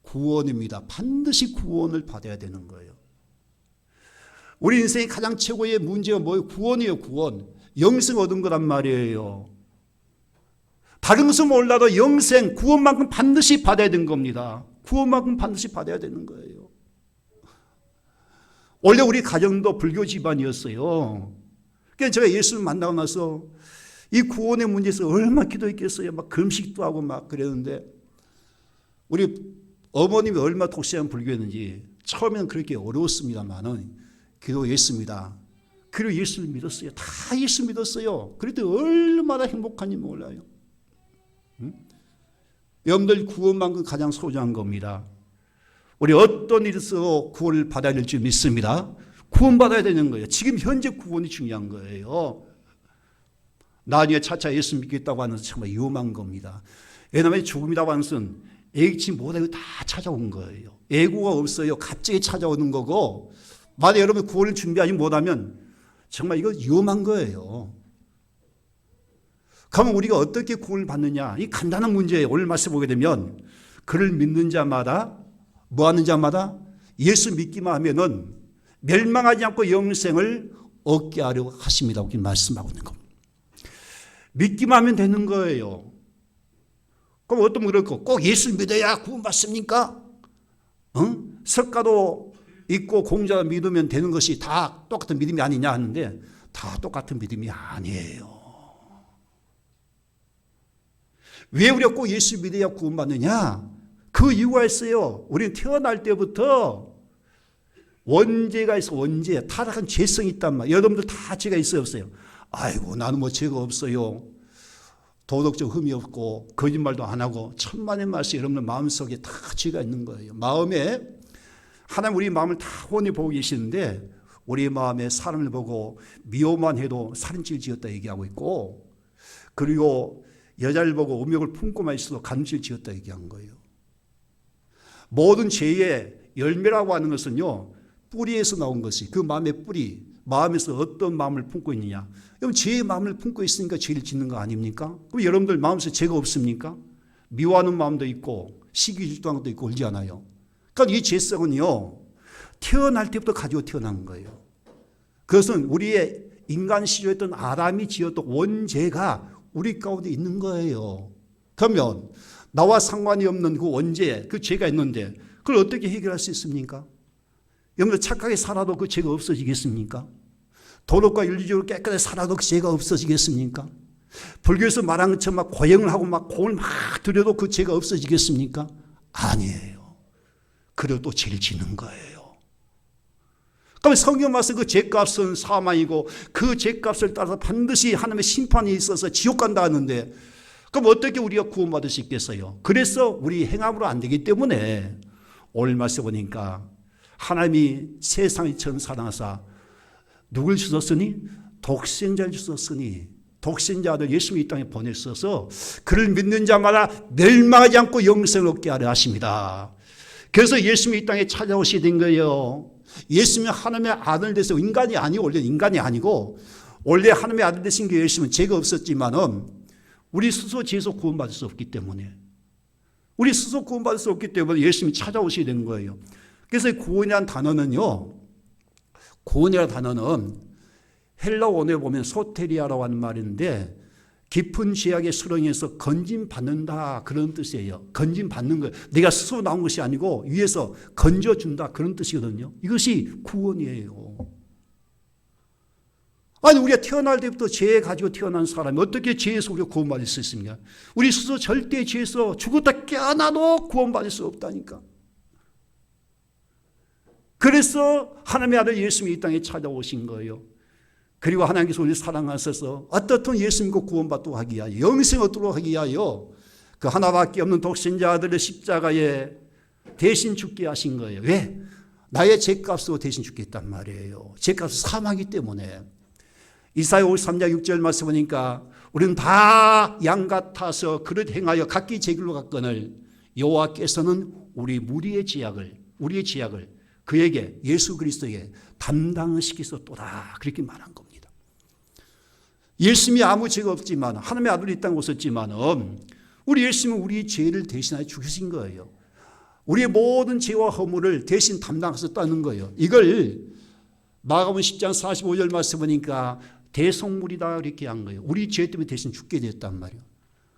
[SPEAKER 1] 구원입니다. 반드시 구원을 받아야 되는 거예요. 우리 인생의 가장 최고의 문제가 뭐예요? 구원이에요. 구원. 영생 얻은 거란 말이에요. 다른 것은 몰라도 영생, 구원만큼 반드시 받아야 되는 겁니다. 구원만큼 반드시 받아야 되는 거예요. 원래 우리 가정도 불교 집안이었어요. 그러니까 제가 예수를 만나고 나서 이 구원의 문제에서 얼마나 기도했겠어요. 막 금식도 하고 막 그랬는데, 우리 어머님이 얼마나 독실한 불교였는지 처음에는 그렇게 어려웠습니다만은 기도했습니다. 그리고 예수를 믿었어요. 다 예수 믿었어요. 그래도 얼마나 행복한지 몰라요. 여러분들 구원만큼 가장 소중한 겁니다. 우리 어떤 일에서 구원을 받아야 될지 믿습니다. 구원받아야 되는 거예요. 지금 현재 구원이 중요한 거예요. 나중에 차차 예수 믿겠다고 하는 것은 정말 위험한 겁니다. 왜냐하면 죽음이라고 하는 것은 예기치 못하고 다 찾아온 거예요. 예고가 없어요. 갑자기 찾아오는 거고, 만약 여러분 구원을 준비하지 못하면 정말 이거 위험한 거예요. 그러면 우리가 어떻게 구원을 받느냐? 이 간단한 문제예요. 오늘 말씀 보게 되면 그를 믿는 자마다 뭐 하는 자마다 예수 믿기만 하면은 멸망하지 않고 영생을 얻게 하려 하십니다. 이렇게 말씀하고 있는 겁니다. 믿기만 하면 되는 거예요. 그럼 어떤 분은 그렇고 꼭 예수 믿어야 구원받습니까? 석가도 있고 공자가 믿으면 되는 것이 다 똑같은 믿음이 아니냐 하는데 다 똑같은 믿음이 아니에요. 왜 우리가 꼭 예수 믿어야 구원받느냐? 그 이유가 있어요. 우리는 태어날 때부터 원죄가 있어. 원죄, 타락한 죄성이 있단 말이에요. 여러분들 다 죄가 있어요, 없어요? 아이고 나는 뭐 죄가 없어요. 도덕적 흠이 없고 거짓말도 안 하고 천만의 말씀 여러분들 마음속에 다 죄가 있는 거예요. 마음에 하나님 우리 마음을 다 훤히 보고 계시는데 우리 마음에 사람을 보고 미워만 해도 살인죄를 지었다 얘기하고 있고, 그리고 여자를 보고 음욕을 품고만 있어도 간음죄를 지었다 얘기한 거예요. 모든 죄의 열매라고 하는 것은요, 뿌리에서 나온 것이, 그 마음의 뿌리, 마음에서 어떤 마음을 품고 있느냐. 여러분, 죄의 마음을 품고 있으니까 죄를 짓는 거 아닙니까? 그럼 여러분들 마음속에 죄가 없습니까? 미워하는 마음도 있고 시기 질투하는 것도 있고 그러지 않아요. 그러니까 이 죄성은요, 태어날 때부터 가지고 태어난 거예요. 그것은 우리의 인간 시조였던 아담이 지었던 원죄가 우리 가운데 있는 거예요. 그러면 나와 상관이 없는 그 원죄, 그 죄가 있는데 그걸 어떻게 해결할 수 있습니까? 여러분들 착하게 살아도 그 죄가 없어지겠습니까? 도덕과 윤리적으로 깨끗하게 살아도 그 죄가 없어지겠습니까? 불교에서 말한 것처럼 막 고행을 하고 막 공을 막 들여도 그 죄가 없어지겠습니까? 아니에요. 그래도 죄를 짓는 거예요. 그럼 성경 말씀 그 죄값은 사망이고 그 죄값을 따라서 반드시 하나님의 심판이 있어서 지옥 간다 하는데 그럼 어떻게 우리가 구원받을 수 있겠어요? 그래서 우리 행함으로 안 되기 때문에 오늘 말씀 보니까 하나님이 세상을 처음 사랑하사 누굴 주셨으니? 독생자를 주셨으니 독생자 아들 예수님이 이 땅에 보내셔서 그를 믿는 자마다 멸망하지 않고 영생을 얻게 하려 하십니다. 그래서 예수님이 이 땅에 찾아오시게 된 거예요. 예수님이 하나님의 아들 되셔서 인간이 아니고 원래 인간이 아니고 원래 하나님의 아들 되신 게 예수님은 죄가 없었지만은 우리 스스로 죄에서 구원받을 수 없기 때문에 우리 스스로 구원받을 수 없기 때문에 예수님이 찾아오시게 된 거예요. 그래서 구원이라는 단어는요, 구원이라는 단어는 헬라 원어에 보면 소테리아라고 하는 말인데 깊은 죄악의 수렁에서 건짐받는다 그런 뜻이에요. 건짐받는 거예요. 내가 스스로 나온 것이 아니고 위에서 건져준다 그런 뜻이거든요. 이것이 구원이에요. 아니 우리가 태어날 때부터 죄 가지고 태어난 사람이 어떻게 죄에서 우리가 구원받을 수 있습니까? 우리 스스로 절대 죄에서 죽었다 깨어나도 구원받을 수 없다니까. 그래서 하나님의 아들 예수님이 이 땅에 찾아오신 거예요. 그리고 하나님께서 우리를 사랑하셔서 어떻든 예수님과 구원받도록 하기 위하여 영생 얻도록 하기 위하여 그 하나밖에 없는 독생자 아들의 십자가에 대신 죽게 하신 거예요. 왜? 나의 죄값으로 대신 죽겠단 말이에요. 죄값은 사망이기 때문에. 이사야 53장 6절 말씀 보니까 우리는 다 양 같아서 그릇 행하여 각기 제 길로 갔거늘 여호와께서는 우리의 죄악을 그에게 예수 그리스도에게 담당을 시키셨도다 그렇게 말한 겁니다. 예수님이 아무 죄가 없지만 하나님의 아들이 이 땅에 오셨지만 우리 예수님은 우리의 죄를 대신하여 죽으신 거예요. 우리의 모든 죄와 허물을 대신 담당하셨다는 거예요. 이걸 마가복음 10장 45절 말씀 보니까 대속물이다 이렇게 한 거예요. 우리 죄 때문에 대신 죽게 되었단 말이에요.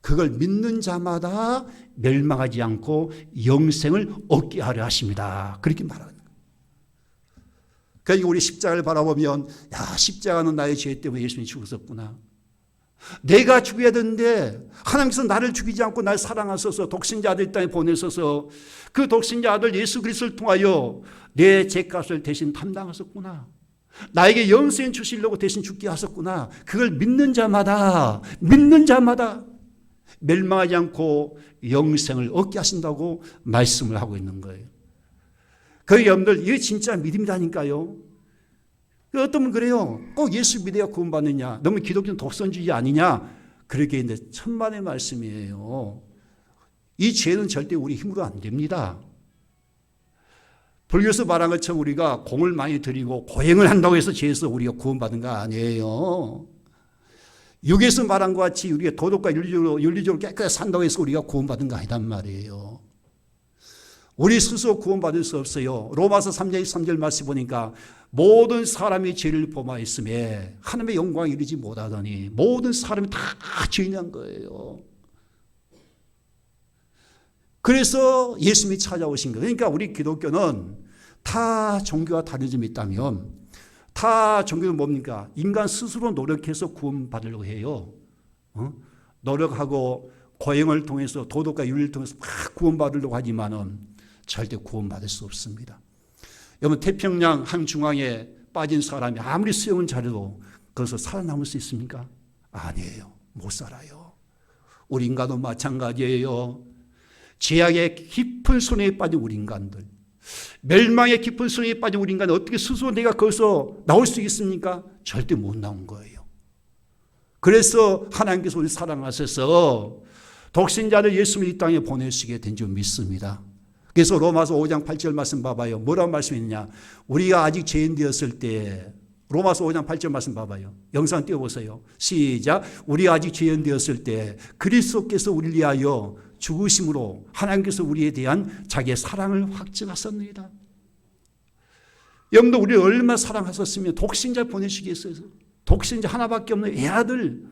[SPEAKER 1] 그걸 믿는 자마다 멸망하지 않고 영생을 얻게 하려 하십니다. 그렇게 말하는 거예요. 그러니까 우리 십자가를 바라보면 야 십자가는 나의 죄 때문에 예수님이 죽으셨구나. 내가 죽어야 되는데 하나님께서 나를 죽이지 않고 날 사랑하셔서 독생자 아들 땅에 보내셔서 그 독생자 아들 예수 그리스도를 통하여 내 죄값을 대신 담당하셨구나. 나에게 영생 주시려고 대신 죽게 하셨구나. 그걸 믿는 자마다 멸망하지 않고 영생을 얻게 하신다고 말씀을 하고 있는 거예요. 그 여러분들 이게 진짜 믿음이라니까요. 어떤 분 그래요. 꼭 예수 믿어야 구원받느냐. 너무 기독교는 독선주의 아니냐. 그렇게 했는데 천만의 말씀이에요. 이 죄는 절대 우리 힘으로 안 됩니다. 불교에서 말한 것처럼 우리가 공을 많이 들이고 고행을 한다고 해서 죄에서 우리가 구원받은 거 아니에요. 육에서 말한 것 같이 우리가 도덕과 윤리적으로 깨끗하게 산다고 해서 우리가 구원받은 거 아니란 말이에요. 우리 스스로 구원받을 수 없어요. 로마서 3장 23절 말씀 보니까 모든 사람이 죄를 범하였음에 하나님의 영광에 이르지 못하더니 모든 사람이 다 죄인한 거예요. 그래서 예수님이 찾아오신 거예요. 그러니까 우리 기독교는 타 종교와 다른 점이 있다면 타 종교는 뭡니까? 인간 스스로 노력해서 구원받으려고 해요. 노력하고 고행을 통해서 도덕과 윤리를 통해서 막 구원받으려고 하지만은 절대 구원받을 수 없습니다. 여러분 태평양 한 중앙에 빠진 사람이 아무리 수영은 잘해도 거기서 살아남을 수 있습니까? 아니에요. 못 살아요. 우리 인간도 마찬가지예요. 죄악의 깊은 손에 빠진 우리 인간들, 멸망의 깊은 손에 빠진 우리 인간은 어떻게 스스로 내가 거기서 나올 수 있습니까? 절대 못 나온 거예요. 그래서 하나님께서 우리 사랑하셔서 독생자를 예수님을 이 땅에 보내시게 된 줄 믿습니다. 그래서 로마서 5장 8절 말씀 봐봐요. 뭐라고 말씀했냐? 우리가 아직 죄인 되었을 때, 로마서 5장 8절 말씀 봐봐요. 영상 띄워보세요. 시작. 우리가 아직 죄인 되었을 때 그리스도께서 우리를 위하여 죽으심으로 하나님께서 우리에 대한 자기의 사랑을 확증하셨느니라. 여러분도 우리를 얼마나 사랑하셨으면 독생자 보내시겠어요. 독생자 하나밖에 없는 애아들,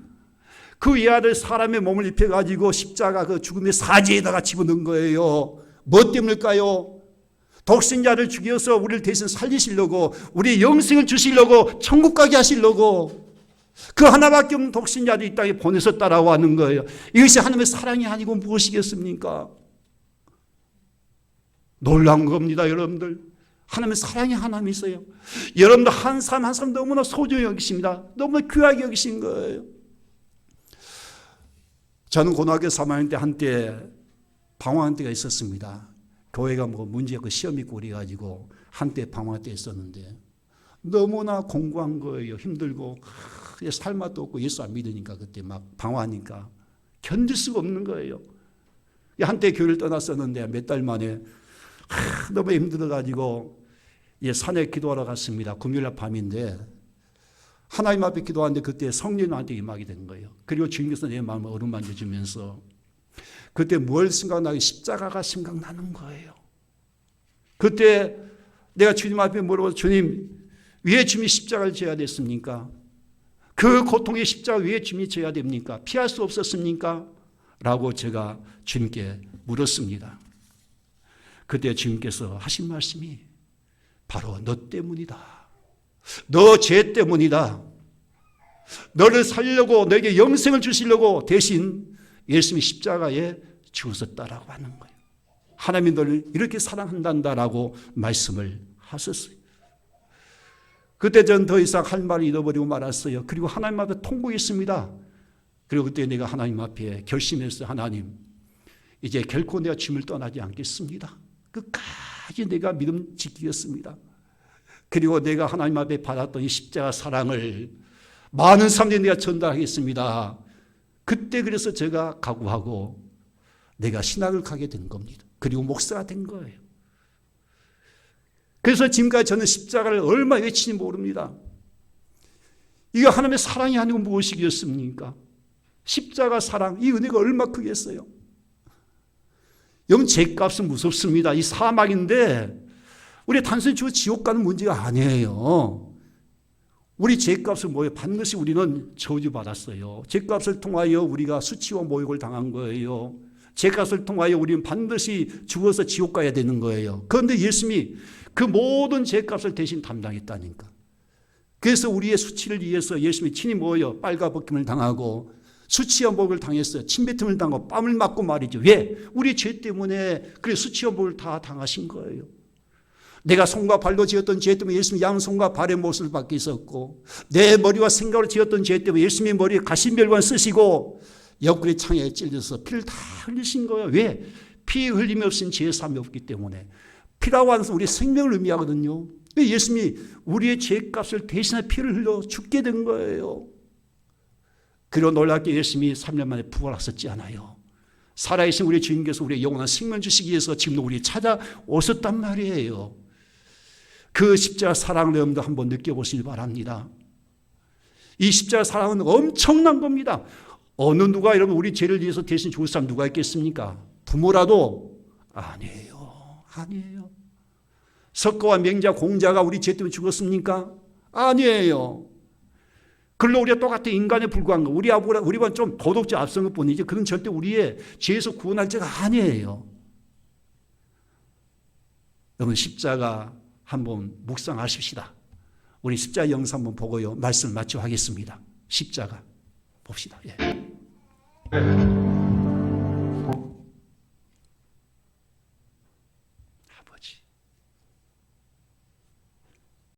[SPEAKER 1] 그 애아들 사람의 몸을 입혀가지고 십자가 그 죽음의 사지에다가 집어넣은 거예요. 뭐 때문일까요? 독생자를 죽여서 우리를 대신 살리시려고, 우리의 영생을 주시려고, 천국 가게 하시려고 그 하나밖에 없는 독생자를 이 땅에 보내셨다라고 하는 거예요. 이것이 하나님의 사랑이 아니고 무엇이겠습니까? 놀라운 겁니다, 여러분들. 하나님의 사랑이 하나님 있어요. 여러분들 한 사람 한 사람 너무나 소중히 여기십니다. 너무나 귀하게 여기신 거예요. 저는 고등학교 3학년 때 한때 방황한 때가 있었습니다. 교회가 뭐 문제가 시험 있고 그래가지고 한때 방황할 때 있었는데 너무나 공부한 거예요. 힘들고 살 맛도 없고 예수 안 믿으니까 그때 막 방황하니까 견딜 수가 없는 거예요. 한때 교회를 떠났었는데 몇 달 만에 너무 힘들어가지고 산에 기도하러 갔습니다. 금요일날 밤인데 하나님 앞에 기도하는데 그때 성령이 나한테 임하게 된 거예요. 그리고 주님께서 내 마음을 어루만져 주면서 그때 뭘 생각나게 십자가가 생각나는 거예요. 그때 내가 주님 앞에 물어봐서 주님 왜 주님이 십자가를 져야 됐습니까? 그 고통의 십자가 왜 주님이 져야 됩니까? 피할 수 없었습니까? 라고 제가 주님께 물었습니다. 그때 주님께서 하신 말씀이 바로 너 때문이다. 너 죄 때문이다. 너를 살려고 너에게 영생을 주시려고 대신 예수님이 십자가에 죽으셨다라고 하는 거예요. 하나님이 너를 이렇게 사랑한단다라고 말씀을 하셨어요. 그때 전 더 이상 할 말을 잃어버리고 말았어요. 그리고 하나님 앞에 통곡했습니다. 그리고 그때 내가 하나님 앞에 결심했어요. 하나님, 이제 결코 내가 주님을 떠나지 않겠습니다. 끝까지 내가 믿음 지키겠습니다. 그리고 내가 하나님 앞에 받았던 이 십자가 사랑을 많은 사람들이 내가 전달하겠습니다. 그때 그래서 제가 각오하고 내가 신학을 가게 된 겁니다. 그리고 목사가 된 거예요. 그래서 지금까지 저는 십자가를 얼마나 외치는지 모릅니다. 이게 하나님의 사랑이 아니고 무엇이겠습니까? 십자가 사랑, 이 은혜가 얼마나 크겠어요. 여러분, 죄값은 무섭습니다. 이 사막인데 우리 단순히 죽어 지옥 가는 문제가 아니에요. 우리 죄값은 뭐예요? 반드시 우리는 저주받았어요. 죄값을 통하여 우리가 수치와 모욕을 당한 거예요. 죄값을 통하여 우리는 반드시 죽어서 지옥 가야 되는 거예요. 그런데 예수님이 그 모든 죄값을 대신 담당했다니까. 그래서 우리의 수치를 위해서 예수님이 친히 뭐예요? 빨가벗김을 당하고 수치와 모욕을 당했어요. 침뱉음을 당하고 뺨을 맞고 말이죠. 왜? 우리 죄 때문에 그래 수치와 모욕을 다 당하신 거예요. 내가 손과 발로 지었던 죄 때문에 예수님이 양손과 발의 못을 받게 있었고, 내 머리와 생각으로 지었던 죄 때문에 예수님의 머리에 가시멸관 쓰시고 옆구리 창에 찔려서 피를 다 흘리신 거예요. 왜? 피 흘림이 없인 죄 사함이 없기 때문에. 피라고 하는 것은 우리의 생명을 의미하거든요. 예수님이 우리의 죄값을 대신해 피를 흘려 죽게 된 거예요. 그리고 놀랍게 예수님이 3년 만에 부활하셨지 않아요. 살아계신 우리 주님께서 우리의 영원한 생명 주시기 위해서 지금도 우리 찾아오셨단 말이에요. 그 십자가 사랑을 여러분도 한번 느껴보시기 바랍니다. 이 십자가 사랑은 엄청난 겁니다. 어느 누가 여러분 우리 죄를 위해서 대신 죽을 사람 누가 있겠습니까? 부모라도 아니에요. 아니에요. 석가와 맹자 공자가 우리 죄 때문에 죽었습니까? 아니에요. 그걸로 우리가 똑같은 인간에 불과한 거. 우리만 좀 도덕적 앞선 것 뿐이지 그건 절대 우리의 죄에서 구원할 자가 아니에요. 여러분 십자가 한번 묵상하십시다. 우리 십자가 영상 한번 보고요. 말씀을 마치고 하겠습니다. 십자가 봅시다. 예.